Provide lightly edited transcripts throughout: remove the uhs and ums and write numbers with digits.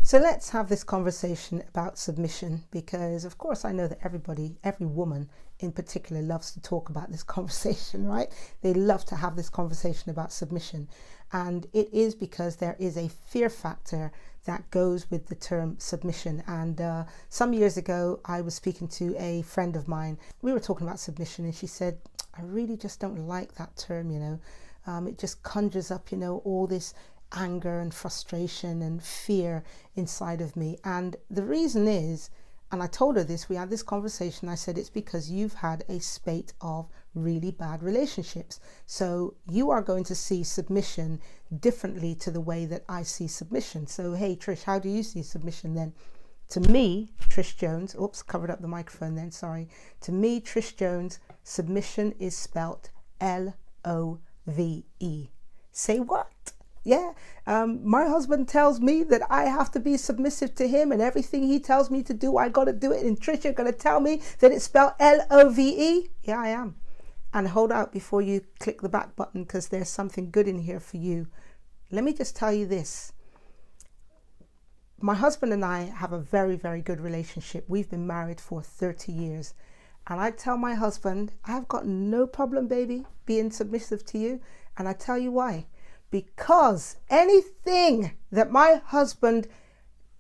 So let's have this conversation about submission, because of course I know that every woman in particular loves to talk about this conversation, right? They love to have this conversation about submission. And it is because there is a fear factor that goes with the term submission. And some years ago, I was speaking to a friend of mine. We were talking about submission and she said, I really just don't like that term, it just conjures up, all this anger and frustration and fear inside of me. And the reason is, and I told her this, we had this conversation, I said, it's because you've had a spate of really bad relationships. So you are going to see submission differently to the way that I see submission. So, hey, Trish, how do you see submission then? To me, Trish Jones, covered up the microphone then, sorry. To me, Trish Jones, submission is spelt Love. Say what? Yeah, my husband tells me that I have to be submissive to him, and everything he tells me to do, I got to do it. And Trish, you're going to tell me that it's spelled Love? Yeah, I am. And hold out before you click the back button, because there's something good in here for you. Let me just tell you this. My husband and I have a very, very good relationship. We've been married for 30 years. And I tell my husband, I've got no problem, baby, being submissive to you. And I tell you why. Because anything that my husband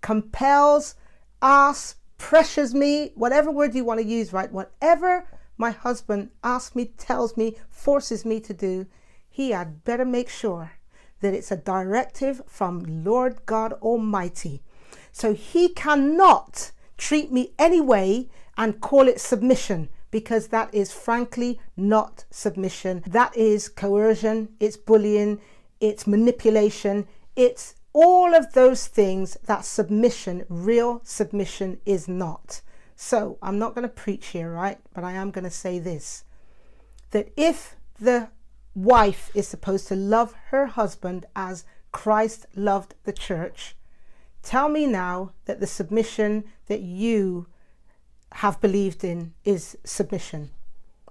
compels, asks, pressures me, whatever word you want to use, right? Whatever my husband asks me, tells me, forces me to do, he had better make sure that it's a directive from Lord God Almighty. So he cannot treat me anyway and call it submission, because that is frankly not submission. That is coercion, it's bullying, it's manipulation, it's all of those things that submission, real submission, is not. So I'm not going to preach here, right? But I am going to say this, that if the wife is supposed to love her husband as Christ loved the church, tell me now that the submission that you have believed in is submission.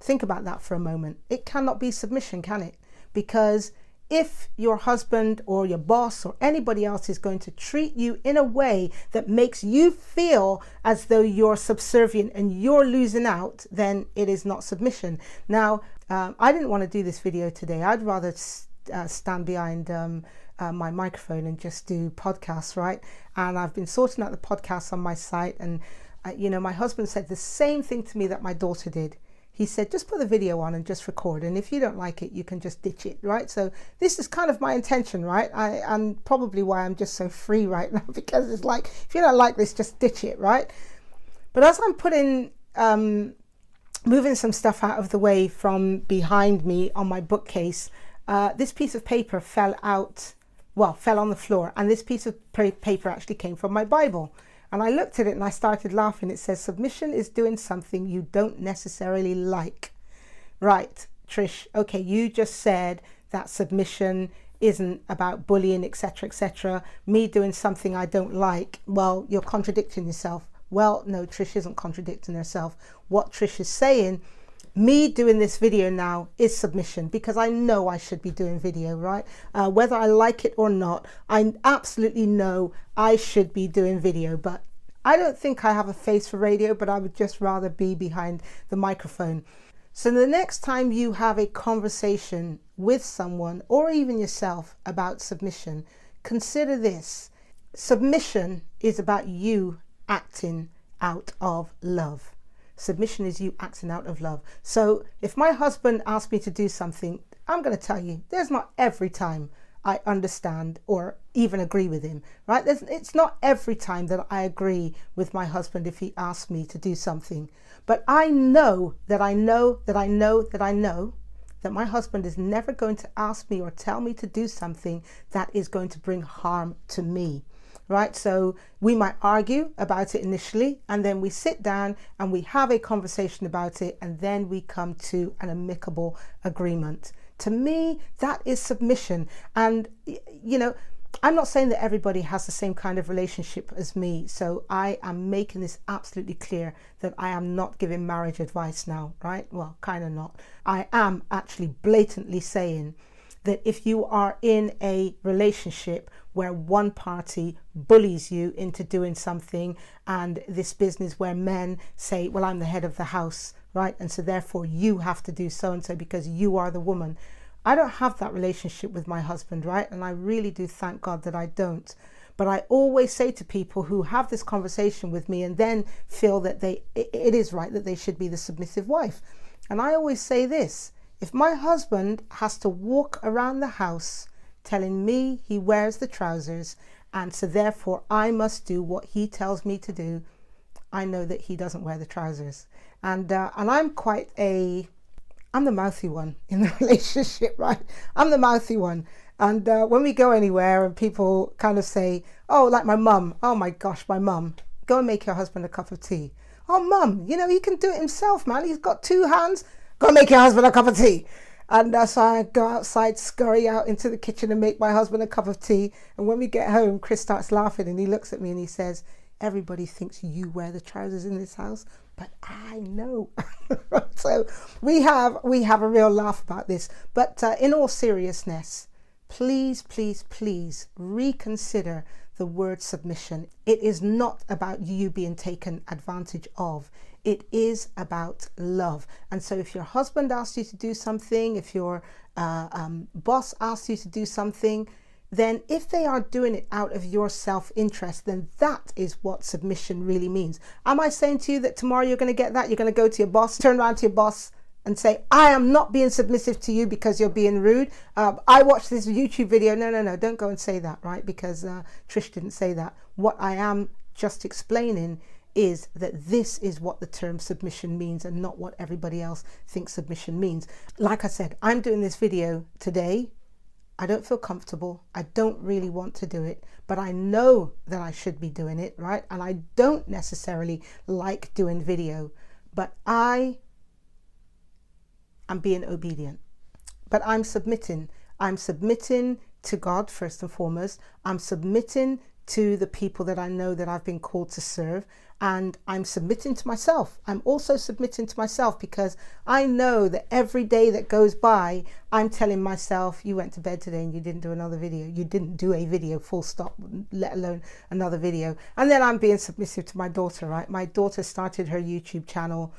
Think about that for a moment. It cannot be submission, can it? Because if your husband or your boss or anybody else is going to treat you in a way that makes you feel as though you're subservient and you're losing out, then it is not submission. Now, I didn't want to do this video today. I'd rather stand behind my microphone and just do podcasts, right? And I've been sorting out the podcasts on my site, and my husband said the same thing to me that my daughter did. He said, just put the video on and just record. And if you don't like it, you can just ditch it, right? So this is kind of my intention, right? And probably why I'm just so free right now, because it's like, if you don't like this, just ditch it, right? But as I'm putting, moving some stuff out of the way from behind me on my bookcase, this piece of paper fell on the floor. And this piece of paper actually came from my Bible. And I looked at it and I started laughing. It says, submission is doing something you don't necessarily like. Right, Trish, okay, you just said that submission isn't about bullying, etc., etc. Me doing something I don't like. Well, you're contradicting yourself. Well, no, Trish isn't contradicting herself. What Trish is saying, me doing this video now is submission, because I know I should be doing video, right? Whether I like it or not, I absolutely know I should be doing video, but I don't think I have a face for radio, but I would just rather be behind the microphone. So the next time you have a conversation with someone or even yourself about submission, consider this. Submission is about you acting out of love. Submission is you acting out of love. So if my husband asks me to do something, I'm going to tell you, there's not every time I understand or even agree with him, right? It's not every time that I agree with my husband if he asks me to do something. But I know that my husband is never going to ask me or tell me to do something that is going to bring harm to me. Right? So we might argue about it initially, and then we sit down and we have a conversation about it, and then we come to an amicable agreement. To me, that is submission. And, I'm not saying that everybody has the same kind of relationship as me. So I am making this absolutely clear that I am not giving marriage advice now, right? Well, kind of not. I am actually blatantly saying that if you are in a relationship where one party bullies you into doing something, and this business where men say, well, I'm the head of the house, right? And so therefore you have to do so and so because you are the woman. I don't have that relationship with my husband, right? And I really do thank God that I don't. But I always say to people who have this conversation with me and then feel that it is right that they should be the submissive wife. And I always say this: if my husband has to walk around the house telling me he wears the trousers, and so therefore I must do what he tells me to do, I know that he doesn't wear the trousers. And I'm the mouthy one in the relationship, right? I'm the mouthy one. And when we go anywhere and people kind of say, oh, like my mum, oh my gosh, my mum, go and make your husband a cup of tea. Oh, mum, he can do it himself, man. He's got 2 hands. Go and make your husband a cup of tea. And so I go outside, scurry out into the kitchen and make my husband a cup of tea. And when we get home, Chris starts laughing and he looks at me and he says, everybody thinks you wear the trousers in this house, but I know. So we have a real laugh about this. But in all seriousness, please, please, please reconsider the word submission. It is not about you being taken advantage of. It is about love. And so if your husband asks you to do something, if your boss asks you to do something, then if they are doing it out of your self-interest, then that is what submission really means. Am I saying to you that tomorrow you're going to get that? You're going to go to your boss, turn around to your boss and say, I am not being submissive to you because you're being rude. I watched this YouTube video. No, don't go and say that, right? Because Trish didn't say that. What I am just explaining is that this is what the term submission means and not what everybody else thinks submission means. Like I said, I'm doing this video today. I don't feel comfortable. I don't really want to do it, but I know that I should be doing it, right? And I don't necessarily like doing video, but I'm being obedient. But I'm submitting. I'm submitting to God first and foremost. I'm submitting to the people that I know that I've been called to serve, and I'm submitting to myself. I'm also submitting to myself because I know that every day that goes by, I'm telling myself, you went to bed today and you didn't do another video. You didn't do a video, full stop, let alone another video. And then I'm being submissive to my daughter, right? My daughter started her YouTube channel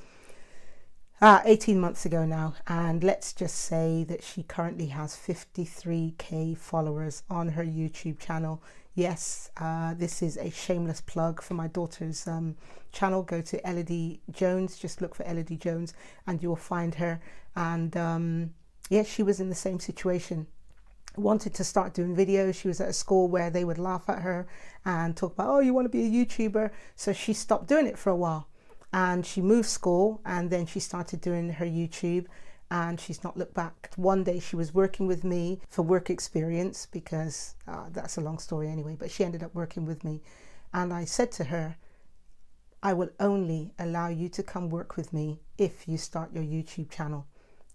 18 months ago now, and let's just say that she currently has 53k followers on her YouTube channel. Yes, this is a shameless plug for my daughter's channel. Go to Elodie Jones, just look for Elodie Jones and you will find her. And yes, she was in the same situation. Wanted to start doing videos. She was at a school where they would laugh at her and talk about, oh, you want to be a YouTuber? So she stopped doing it for a while. And she moved school and then she started doing her YouTube and she's not looked back. One day she was working with me for work experience because that's a long story anyway, but she ended up working with me. And I said to her, I will only allow you to come work with me if you start your YouTube channel.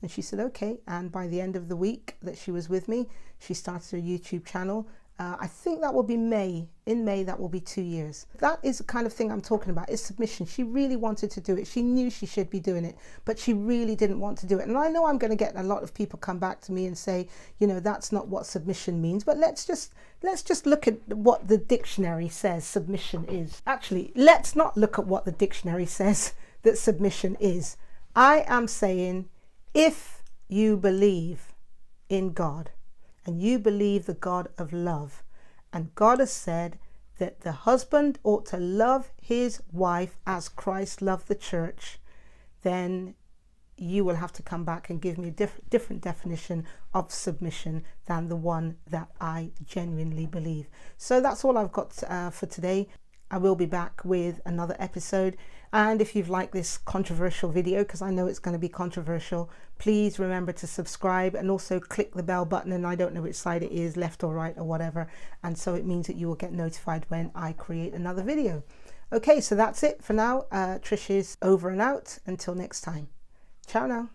And she said, okay. And by the end of the week that she was with me, she started her YouTube channel. I think that will be May. In May, that will be 2 years. That is the kind of thing I'm talking about, is submission. She really wanted to do it. She knew she should be doing it, but she really didn't want to do it. And I know I'm going to get a lot of people come back to me and say, that's not what submission means. But let's just look at what the dictionary says submission is. Actually, let's not look at what the dictionary says that submission is. I am saying, if you believe in God, and you believe the God of love, and God has said that the husband ought to love his wife as Christ loved the church, then you will have to come back and give me a different definition of submission than the one that I genuinely believe. So that's all I've got for today. I will be back with another episode. And if you've liked this controversial video, because I know it's going to be controversial, please remember to subscribe and also click the bell button. And I don't know which side it is, left or right or whatever. And so it means that you will get notified when I create another video. Okay, so that's it for now. Trish is over and out. Until next time. Ciao now.